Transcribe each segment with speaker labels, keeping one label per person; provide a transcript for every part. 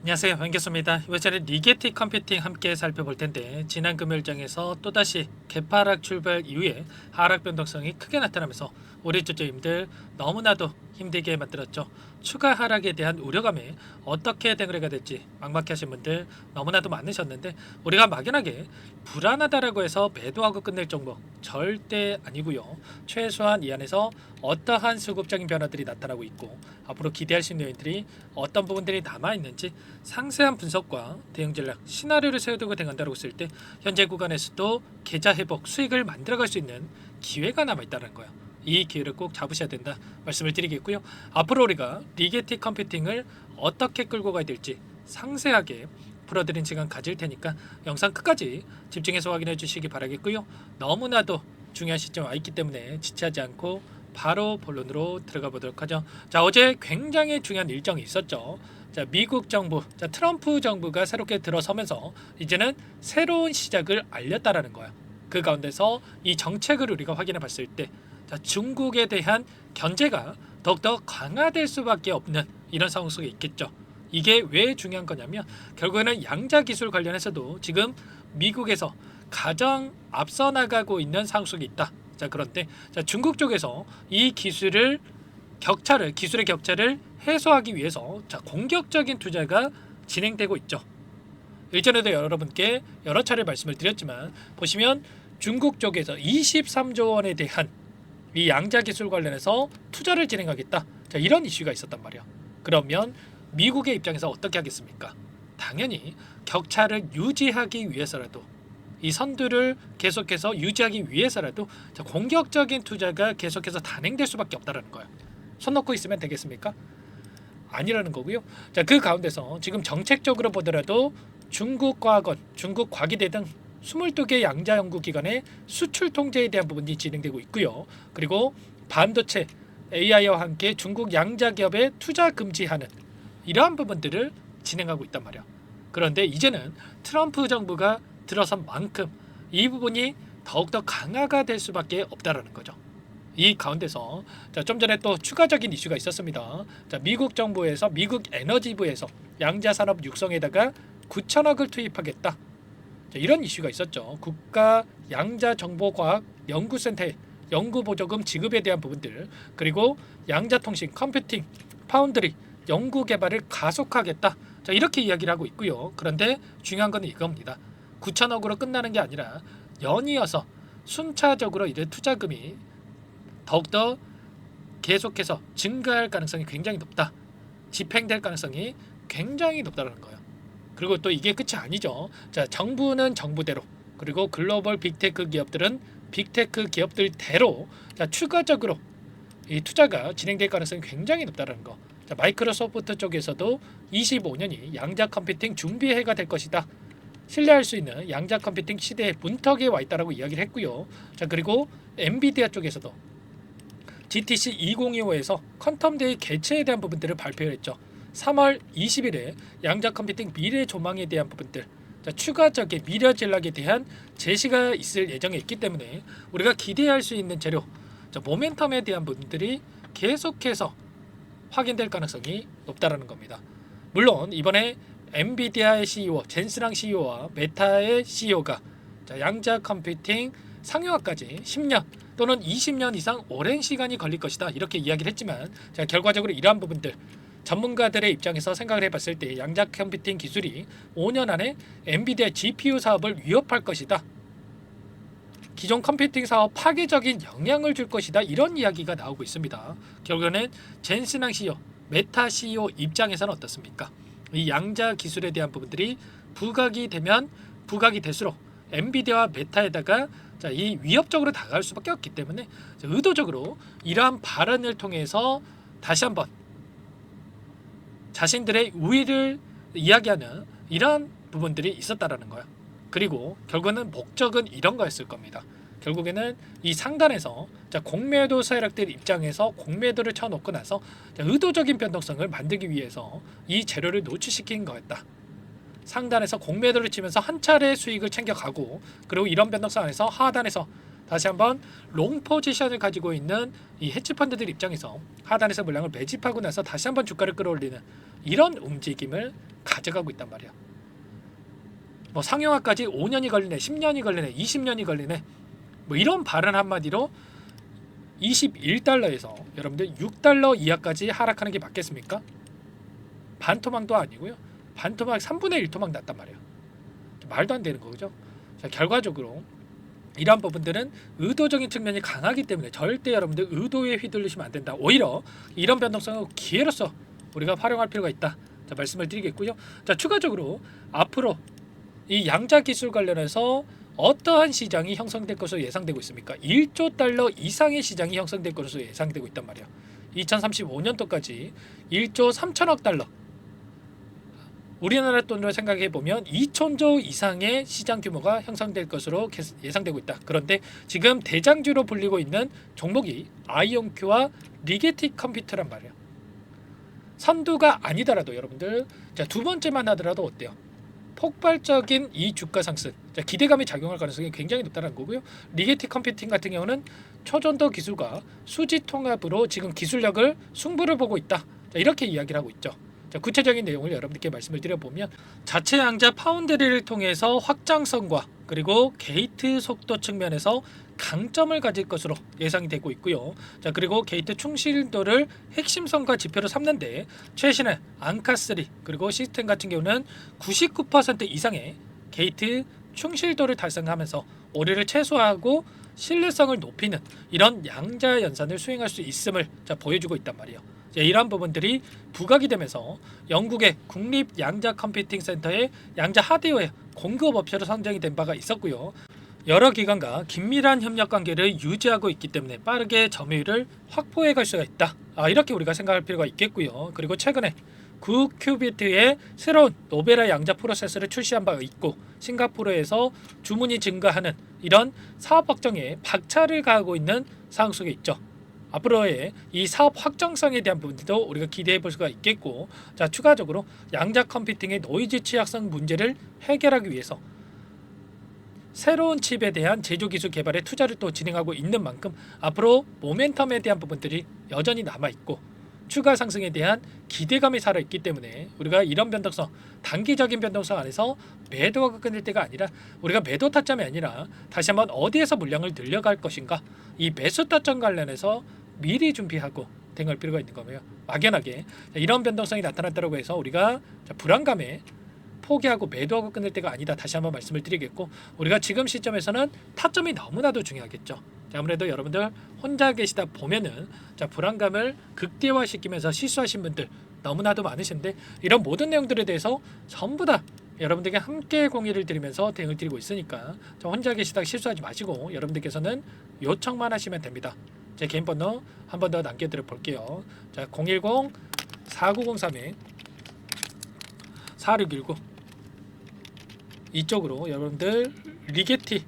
Speaker 1: 안녕하세요, wen교수입니다. 이번 시간에 리게티 컴퓨팅 함께 살펴볼 텐데, 지난 금요일장에서 또다시 개파락 출발 이후에 하락 변동성이 크게 나타나면서 우리 주주님들 너무나도 힘들게 만들었죠. 추가 하락에 대한 우려감에 어떻게 대응을 해야 될지 막막해 하신 분들 너무나도 많으셨는데, 우리가 막연하게 불안하다라고 해서 매도하고 끝낼 종목 절대 아니고요. 최소한 이 안에서 어떠한 수급적인 변화들이 나타나고 있고 앞으로 기대할 수 있는 요인들이 어떤 부분들이 남아있는지 상세한 분석과 대응 전략, 시나리오를 세워두고 대응한다고 했을 때 현재 구간에서도 계좌 회복, 수익을 만들어갈 수 있는 기회가 남아있다는 거예요. 이 기회를 꼭 잡으셔야 된다 말씀을 드리겠고요. 앞으로 우리가 리게티 컴퓨팅을 어떻게 끌고 가야 될지 상세하게 풀어드린 시간 가질 테니까 영상 끝까지 집중해서 확인해 주시기 바라겠고요. 너무나도 중요한 시점 와 있기 때문에 지체하지 않고 바로 본론으로 들어가 보도록 하죠. 자, 어제 굉장히 중요한 일정이 있었죠. 자, 미국 정부, 자, 트럼프 정부가 새롭게 들어서면서 이제는 새로운 시작을 알렸다라는 거야. 그 가운데서 이 정책을 우리가 확인해 봤을 때, 자, 중국에 대한 견제가 더욱더 강화될 수밖에 없는 이런 상황 속에 있겠죠. 이게 왜 중요한 거냐면 결국에는 양자 기술 관련해서도 지금 미국에서 가장 앞서 나가고 있는 상황 속에 있다. 자, 그런데 자, 중국 쪽에서 이 기술의 격차를 해소하기 위해서 자, 공격적인 투자가 진행되고 있죠. 일전에도 여러분께 여러 차례 말씀을 드렸지만 보시면 중국 쪽에서 23조 원에 대한 이 양자 기술 관련해서 투자를 진행하겠다. 자, 이런 이슈가 있었단 말이야. 그러면 미국의 입장에서 어떻게 하겠습니까? 당연히 격차를 유지하기 위해서라도 이 선두를 계속해서 유지하기 위해서라도 자, 공격적인 투자가 계속해서 단행될 수밖에 없다는 거예요. 손 놓고 있으면 되겠습니까? 아니라는 거고요. 자, 그 가운데서 지금 정책적으로 보더라도 중국 과학원, 중국 과기대 등 22개 양자 연구기관의 수출 통제에 대한 부분이 진행되고 있고요. 그리고 반도체, AI와 함께 중국 양자 기업에 투자 금지하는 이러한 부분들을 진행하고 있단 말이야. 그런데 이제는 트럼프 정부가 들어선 만큼 이 부분이 더욱더 강화가 될 수밖에 없다라는 거죠. 이 가운데서 자, 좀 전에 또 추가적인 이슈가 있었습니다. 자, 미국 정부에서 미국 에너지부에서 양자 산업 육성에다가 9천억을 투입하겠다. 자, 이런 이슈가 있었죠. 국가 양자 정보과학 연구센터의 연구 보조금 지급에 대한 부분들, 그리고 양자 통신, 컴퓨팅, 파운드리 연구 개발을 가속화하겠다. 자, 이렇게 이야기를 하고 있고요. 그런데 중요한 건 이겁니다. 9천억으로 끝나는 게 아니라 연이어서 순차적으로 이제 투자금이 더욱더 계속해서 증가할 가능성이 굉장히 높다. 집행될 가능성이 굉장히 높다는 거예요. 그리고 또 이게 끝이 아니죠. 자, 정부는 정부대로, 그리고 글로벌 빅테크 기업들은 빅테크 기업들대로 자, 추가적으로 이 투자가 진행될 가능성이 굉장히 높다는 거. 자, 마이크로소프트 쪽에서도 25년이 양자 컴퓨팅 준비해가 될 것이다. 신뢰할 수 있는 양자 컴퓨팅 시대의 문턱에 와 있다라고 이야기를 했고요. 자, 그리고 엔비디아 쪽에서도 GTC 2025에서 퀀텀데이 개최에 대한 부분들을 발표했죠. 3월 20일에 양자 컴퓨팅 미래 조망에 대한 부분들, 자, 추가적인 미래 전략에 대한 제시가 있을 예정에 있기 때문에 우리가 기대할 수 있는 재료, 자, 모멘텀에 대한 부분들이 계속해서 확인될 가능성이 높다라는 겁니다. 물론 이번에 엔비디아의 CEO, 젠스랑 CEO와 메타의 CEO가 자, 양자 컴퓨팅 상용화까지 10년 또는 20년 이상 오랜 시간이 걸릴 것이다. 이렇게 이야기를 했지만 자, 결과적으로 이러한 부분들 전문가들의 입장에서 생각을 해봤을 때 양자 컴퓨팅 기술이 5년 안에 엔비디아 GPU 사업을 위협할 것이다. 기존 컴퓨팅 사업 파괴적인 영향을 줄 것이다. 이런 이야기가 나오고 있습니다. 결국에는 젠스랑 CEO, 메타 CEO 입장에서는 어떻습니까? 이 양자 기술에 대한 부분들이 부각이 될수록 엔비디아와 메타에다가 자, 이 위협적으로 다가갈 수밖에 없기 때문에 의도적으로 이러한 발언을 통해서 다시 한번 자신들의 우위를 이야기하는 이러한 부분들이 있었다라는 거야. 그리고 결국에는 목적은 이런 거였을 겁니다. 결국에는 이 상단에서 자, 공매도 세력들 입장에서 공매도를 쳐놓고 나서 자, 의도적인 변동성을 만들기 위해서 이 재료를 노출시킨 거였다. 상단에서 공매도를 치면서 한 차례 수익을 챙겨가고, 그리고 이런 변동성 안에서 하단에서 다시 한번 롱 포지션을 가지고 있는 이 헤지펀드들 입장에서 하단에서 물량을 매집하고 나서 다시 한번 주가를 끌어올리는 이런 움직임을 가져가고 있단 말이야. 뭐 상용화까지 5년이 걸리네, 10년이 걸리네, 20년이 걸리네, 뭐 이런 발언 한마디로 21달러에서 여러분들 6달러 이하까지 하락하는 게 맞겠습니까? 반토막도 아니고요. 반토막 3분의 1 토막 났단 말이에요. 말도 안 되는 거죠. 자, 결과적으로 이러한 부분들은 의도적인 측면이 강하기 때문에 절대 여러분들 의도에 휘둘리시면 안 된다. 오히려 이런 변동성을 기회로서 우리가 활용할 필요가 있다. 자, 말씀을 드리겠고요. 자, 추가적으로 앞으로 이 양자 기술 관련해서 어떠한 시장이 형성될 것으로 예상되고 있습니까? 1조 달러 이상의 시장이 형성될 것으로 예상되고 있단 말이에요. 2035년도까지 1조 3천억 달러, 우리나라 돈으로 생각해 보면 2천조 이상의 시장 규모가 형성될 것으로 예상되고 있다. 그런데 지금 대장주로 불리고 있는 종목이 아이온큐와 리게틱 컴퓨터란 말이에요. 선두가 아니더라도 여러분들, 자, 두 번째만 하더라도 어때요? 폭발적인 이 주가 상승, 자, 기대감이 작용할 가능성이 굉장히 높다는 거고요. 리게틱 컴퓨팅 같은 경우는 초전도 기술과 수지 통합으로 지금 기술력을 승부를 보고 있다. 자, 이렇게 이야기를 하고 있죠. 자, 구체적인 내용을 여러분들께 말씀을 드려보면 자체 양자 파운드리를 통해서 확장성과 그리고 게이트 속도 측면에서 강점을 가질 것으로 예상이 되고 있고요. 자, 그리고 게이트 충실도를 핵심성과 지표로 삼는데 최신의 앙카3 그리고 시스템 같은 경우는 99% 이상의 게이트 충실도를 달성하면서 오류를 최소화하고 신뢰성을 높이는 이런 양자 연산을 수행할 수 있음을 보여주고 있단 말이에요. 이러한 부분들이 부각이 되면서 영국의 국립 양자 컴퓨팅 센터의 양자 하드웨어 공급 업체로 선정이 된 바가 있었고요. 여러 기관과 긴밀한 협력 관계를 유지하고 있기 때문에 빠르게 점유율을 확보해 갈 수가 있다. 이렇게 우리가 생각할 필요가 있겠고요. 그리고 최근에 9큐비트의 새로운 노베라 양자 프로세서를 출시한 바가 있고 싱가포르에서 주문이 증가하는 이런 사업 확정에 박차를 가하고 있는 상황 속에 있죠. 앞으로의 이 사업 확정성에 대한 부분도 우리가 기대해 볼 수가 있겠고, 자, 추가적으로 양자 컴퓨팅의 노이즈 취약성 문제를 해결하기 위해서 새로운 칩에 대한 제조 기술 개발에 투자를 또 진행하고 있는 만큼 앞으로 모멘텀에 대한 부분들이 여전히 남아 있고 추가 상승에 대한 기대감이 살아 있기 때문에 우리가 이런 변동성, 단기적인 변동성 안에서 매도가 끊을 때가 아니라 우리가 매도 타점이 아니라 다시 한번 어디에서 물량을 늘려갈 것인가, 이 매수 타점 관련해서 미리 준비하고 대응할 필요가 있는 거고요. 막연하게 이런 변동성이 나타났다고 해서 우리가 불안감에 포기하고 매도하고 끊을 때가 아니다. 다시 한번 말씀을 드리겠고, 우리가 지금 시점에서는 타점이 너무나도 중요하겠죠. 아무래도 여러분들 혼자 계시다 보면은 불안감을 극대화시키면서 실수하신 분들 너무나도 많으신데, 이런 모든 내용들에 대해서 전부 다 여러분들에게 함께 공유를 드리면서 대응을 드리고 있으니까 혼자 계시다 실수하지 마시고 여러분들께서는 요청만 하시면 됩니다. 제 개인 번호 한 번 더 남겨드려 볼게요. 자, 010-4903-4619 이쪽으로 여러분들 리게티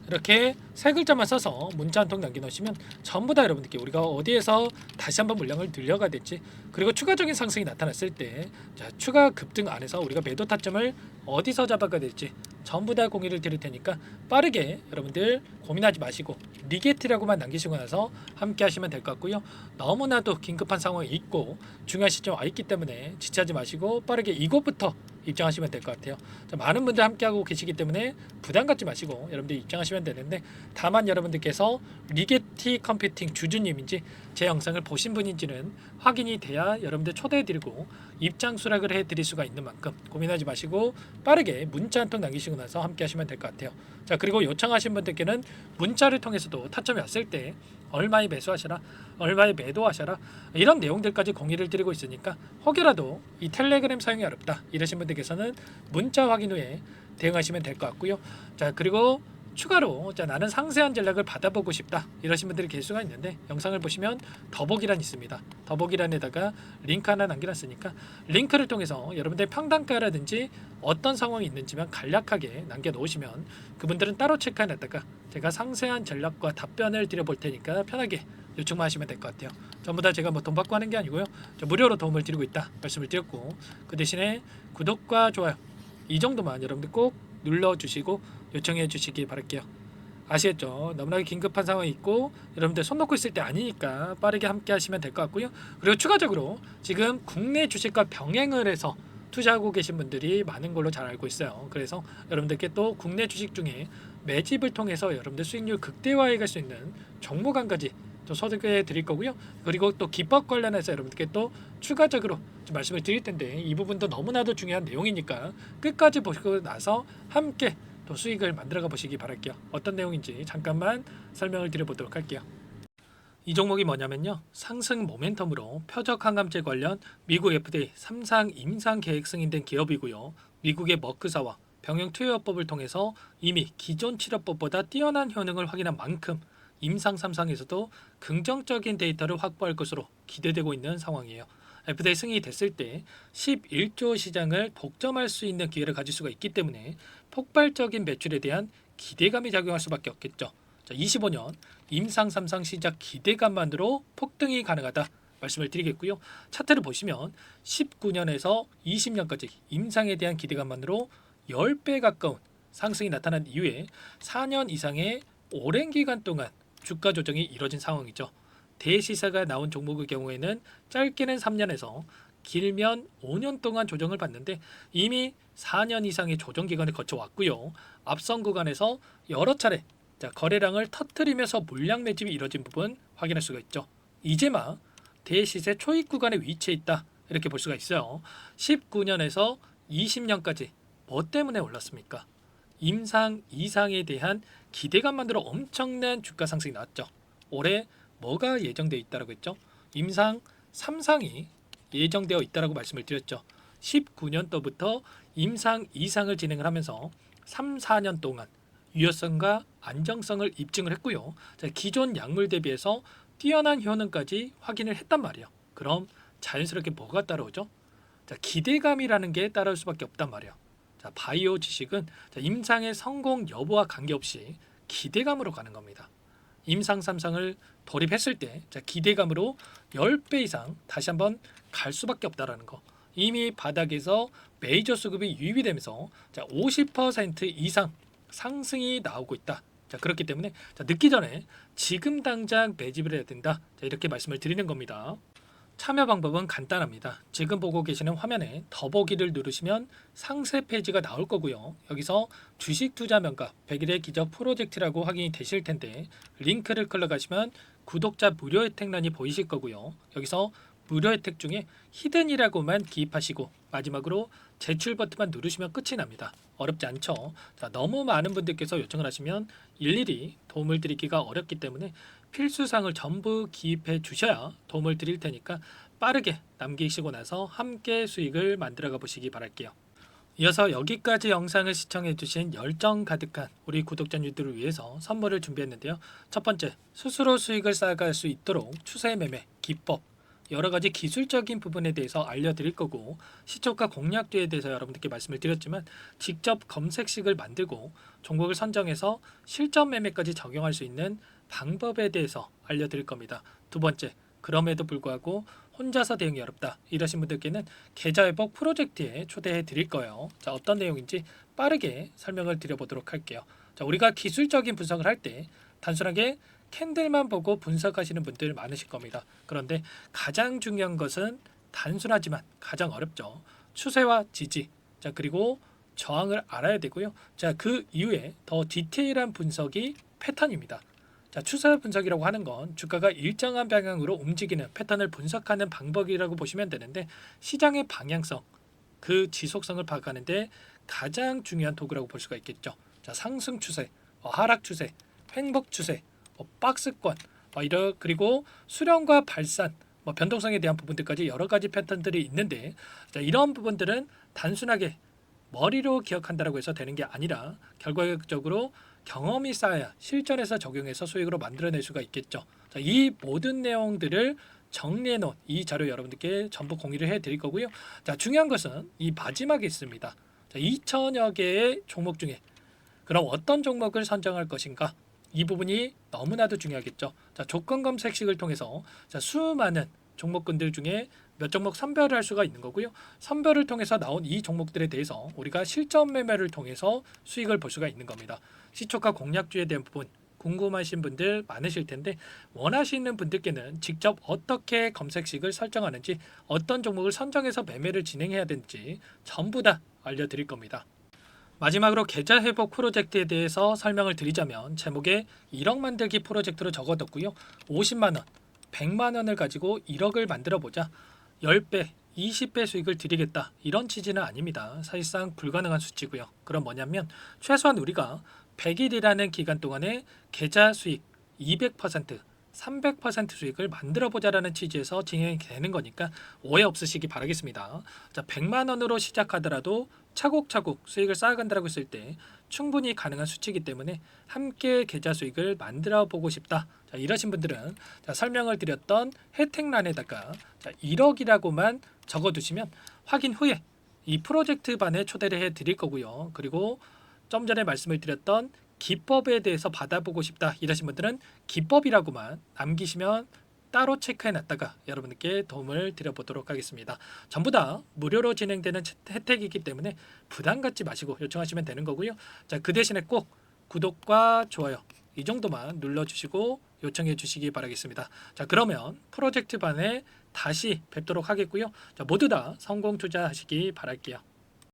Speaker 1: 이렇게 세 글자만 써서 문자 한 통 남겨놓으시면 전부 다 여러분들께 우리가 어디에서 다시 한번 물량을 늘려가야 될지, 그리고 추가적인 상승이 나타났을 때 추가 급등 안에서 우리가 매도 타점을 어디서 잡아가야 될지 전부 다 공유를 드릴 테니까 빠르게 여러분들 고민하지 마시고 리게티라고만 남기시고 나서 함께 하시면 될 것 같고요. 너무나도 긴급한 상황이 있고 중요한 시점에 와 있기 때문에 지체하지 마시고 빠르게 이곳부터 입장하시면 될 것 같아요. 많은 분들 함께하고 계시기 때문에 부담 갖지 마시고 여러분들 입장하시면 되는데, 다만 여러분들께서 리게티 컴퓨팅 주주님인지 제 영상을 보신 분인지는 확인이 돼야 여러분들 초대해드리고 입장 수락을 해드릴 수가 있는 만큼 고민하지 마시고 빠르게 문자 한 통 남기시고 나서 함께 하시면 될 것 같아요. 자, 그리고 요청하신 분들께는 문자를 통해서도 타점이 왔을 때 얼마에 매수하셔라, 얼마에 매도하셔라, 이런 내용들까지 공유를 드리고 있으니까 혹여라도 이 텔레그램 사용이 어렵다 이러신 분들께서는 문자 확인 후에 대응하시면 될 것 같고요. 자, 그리고 추가로 나는 상세한 전략을 받아보고 싶다 이러신 분들이 계실 수가 있는데, 영상을 보시면 더보기란 있습니다. 더보기란에다가 링크 하나 남겨놨으니까 링크를 통해서 여러분들 평단가라든지 어떤 상황이 있는지만 간략하게 남겨놓으시면 그분들은 따로 체크해놨다가 제가 상세한 전략과 답변을 드려볼 테니까 편하게 요청만 하시면 될 것 같아요. 전부 다 제가 돈 받고 하는 게 아니고요. 무료로 도움을 드리고 있다 말씀을 드렸고, 그 대신에 구독과 좋아요 이 정도만 여러분들 꼭 눌러주시고 요청해 주시기 바랄게요. 아시겠죠? 너무나게 긴급한 상황이 있고 여러분들 손 놓고 있을 때 아니니까 빠르게 함께 하시면 될 것 같고요. 그리고 추가적으로 지금 국내 주식과 병행을 해서 투자하고 계신 분들이 많은 걸로 잘 알고 있어요. 그래서 여러분들께 또 국내 주식 중에 매집을 통해서 여러분들 수익률 극대화해 갈 수 있는 종목 한 가지 좀 소개해 드릴 거고요. 그리고 또 기법 관련해서 여러분들께 또 추가적으로 좀 말씀을 드릴 텐데 이 부분도 너무나도 중요한 내용이니까 끝까지 보시고 나서 함께 또 수익을 만들어가 보시기 바랄게요. 어떤 내용인지 잠깐만 설명을 드려보도록 할게요. 이 종목이 뭐냐면요. 상승 모멘텀으로 표적 항암제 관련 미국 FDA 3상 임상 계획 승인된 기업이고요. 미국의 머크사와 병용 투여법을 통해서 이미 기존 치료법보다 뛰어난 효능을 확인한 만큼 임상 3상에서도 긍정적인 데이터를 확보할 것으로 기대되고 있는 상황이에요. FDA 승인이 됐을 때 11조 시장을 독점할 수 있는 기회를 가질 수가 있기 때문에 폭발적인 매출에 대한 기대감이 작용할 수밖에 없겠죠. 자, 25년 임상 3상 시작 기대감만으로 폭등이 가능하다 말씀을 드리겠고요. 차트를 보시면 19년에서 20년까지 임상에 대한 기대감만으로 10배 가까운 상승이 나타난 이후에 4년 이상의 오랜 기간 동안 주가 조정이 이뤄진 상황이죠. 대시세가 나온 종목의 경우에는 짧게는 3년에서 길면 5년 동안 조정을 받는데 이미 4년 이상의 조정 기간을 거쳐왔고요. 앞선 구간에서 여러 차례 거래량을 터뜨리면서 물량 매집이 이뤄진 부분 확인할 수가 있죠. 이제 막 대시세 초입 구간에 위치해 있다 이렇게 볼 수가 있어요. 19년에서 20년까지 뭐 때문에 올랐습니까? 임상 이상에 대한 기대감만으로 엄청난 주가 상승이 나왔죠. 올해 뭐가 예정되어 있다고 했죠? 임상 3상이 예정되어 있다고 말씀을 드렸죠. 19년도부터 임상 이상을 진행을 하면서 3, 4년 동안 유효성과 안정성을 입증을 했고요. 자, 기존 약물 대비해서 뛰어난 효능까지 확인을 했단 말이에요. 그럼 자연스럽게 뭐가 따라오죠? 자, 기대감이라는 게 따라올 수밖에 없단 말이에요. 자, 바이오 지식은 임상의 성공 여부와 관계없이 기대감으로 가는 겁니다. 임상 3상을 돌입했을 때 기대감으로 10배 이상 다시 한번 갈 수밖에 없다라는 거. 이미 바닥에서 메이저 수급이 유입이 되면서 50% 이상 상승이 나오고 있다. 자, 그렇기 때문에 늦기 전에 지금 당장 매집을 해야 된다. 자, 이렇게 말씀을 드리는 겁니다. 참여 방법은 간단합니다. 지금 보고 계시는 화면에 더보기를 누르시면 상세 페이지가 나올 거고요. 여기서 주식 투자 명가 100일의 기적 프로젝트라고 확인이 되실 텐데 링크를 클릭하시면 구독자 무료 혜택란이 보이실 거고요. 여기서 무료 혜택 중에 히든이라고만 기입하시고 마지막으로 제출 버튼만 누르시면 끝이 납니다. 어렵지 않죠? 자, 너무 많은 분들께서 요청을 하시면 일일이 도움을 드리기가 어렵기 때문에 필수사항을 전부 기입해 주셔야 도움을 드릴 테니까 빠르게 남기시고 나서 함께 수익을 만들어가 보시기 바랄게요. 이어서 여기까지 영상을 시청해 주신 열정 가득한 우리 구독자님들을 위해서 선물을 준비했는데요. 첫 번째, 스스로 수익을 쌓아갈 수 있도록 추세 매매 기법 여러 가지 기술적인 부분에 대해서 알려드릴 거고 시초가 공략도에 대해서 여러분들께 말씀을 드렸지만 직접 검색식을 만들고 종목을 선정해서 실전 매매까지 적용할 수 있는 방법에 대해서 알려드릴 겁니다. 두 번째, 그럼에도 불구하고 혼자서 대응이 어렵다 이러신 분들께는 계좌회복 프로젝트에 초대해 드릴 거예요. 자, 어떤 내용인지 빠르게 설명을 드려보도록 할게요. 자, 우리가 기술적인 분석을 할 때 단순하게 캔들만 보고 분석하시는 분들 많으실 겁니다. 그런데 가장 중요한 것은 단순하지만 가장 어렵죠. 추세와 지지, 자, 그리고 저항을 알아야 되고요. 자, 그 이후에 더 디테일한 분석이 패턴입니다. 자, 추세 분석이라고 하는 건 주가가 일정한 방향으로 움직이는 패턴을 분석하는 방법이라고 보시면 되는데 시장의 방향성, 그 지속성을 파악하는데 가장 중요한 도구라고 볼 수가 있겠죠. 자, 상승 추세, 하락 추세, 횡복 추세, 박스권, 그리고 수렴과 발산, 변동성에 대한 부분들까지 여러 가지 패턴들이 있는데 자, 이런 부분들은 단순하게 머리로 기억한다고 해서 되는 게 아니라 결과적으로 경험이 쌓아야 실전에서 적용해서 수익으로 만들어낼 수가 있겠죠. 자, 이 모든 내용들을 정리해 놓은 이 자료 여러분들께 전부 공유를 해 드릴 거고요. 자, 중요한 것은 이 마지막에 있습니다. 자, 2천여 개의 종목 중에 그럼 어떤 종목을 선정할 것인가? 이 부분이 너무나도 중요하겠죠. 자, 조건 검색식을 통해서 자, 수많은 종목군들 중에 몇 종목 선별을 할 수가 있는 거고요. 선별을 통해서 나온 이 종목들에 대해서 우리가 실전 매매를 통해서 수익을 볼 수가 있는 겁니다. 시초가 공략주에 대한 부분 궁금하신 분들 많으실 텐데 원하시는 분들께는 직접 어떻게 검색식을 설정하는지 어떤 종목을 선정해서 매매를 진행해야 되는지 전부 다 알려드릴 겁니다. 마지막으로 계좌 회복 프로젝트에 대해서 설명을 드리자면 제목에 1억 만들기 프로젝트로 적어뒀고요. 50만 원, 100만 원을 가지고 1억을 만들어 보자. 10배, 20배 수익을 드리겠다. 이런 취지는 아닙니다. 사실상 불가능한 수치고요. 그럼 뭐냐면 최소한 우리가 100일이라는 기간 동안에 계좌 수익 200%, 300% 수익을 만들어 보자라는 취지에서 진행이 되는 거니까 오해 없으시기 바라겠습니다. 자, 100만 원으로 시작하더라도 차곡차곡 수익을 쌓아간다고 했을 때 충분히 가능한 수치이기 때문에 함께 계좌 수익을 만들어 보고 싶다. 자, 이러신 분들은 자, 설명을 드렸던 혜택란에다가 1억이라고만 적어두시면 확인 후에 이 프로젝트 반에 초대를 해 드릴 거고요. 그리고 좀 전에 말씀을 드렸던 기법에 대해서 받아보고 싶다 이러신 분들은 기법이라고만 남기시면 따로 체크해 놨다가 여러분께 도움을 드려보도록 하겠습니다. 전부 다 무료로 진행되는 혜택이기 때문에 부담 갖지 마시고 요청하시면 되는 거고요. 자, 그 대신에 꼭 구독과 좋아요 이 정도만 눌러주시고 요청해 주시기 바라겠습니다. 자, 그러면 프로젝트 반에 다시 뵙도록 하겠고요. 자, 모두 다 성공 투자하시기 바랄게요.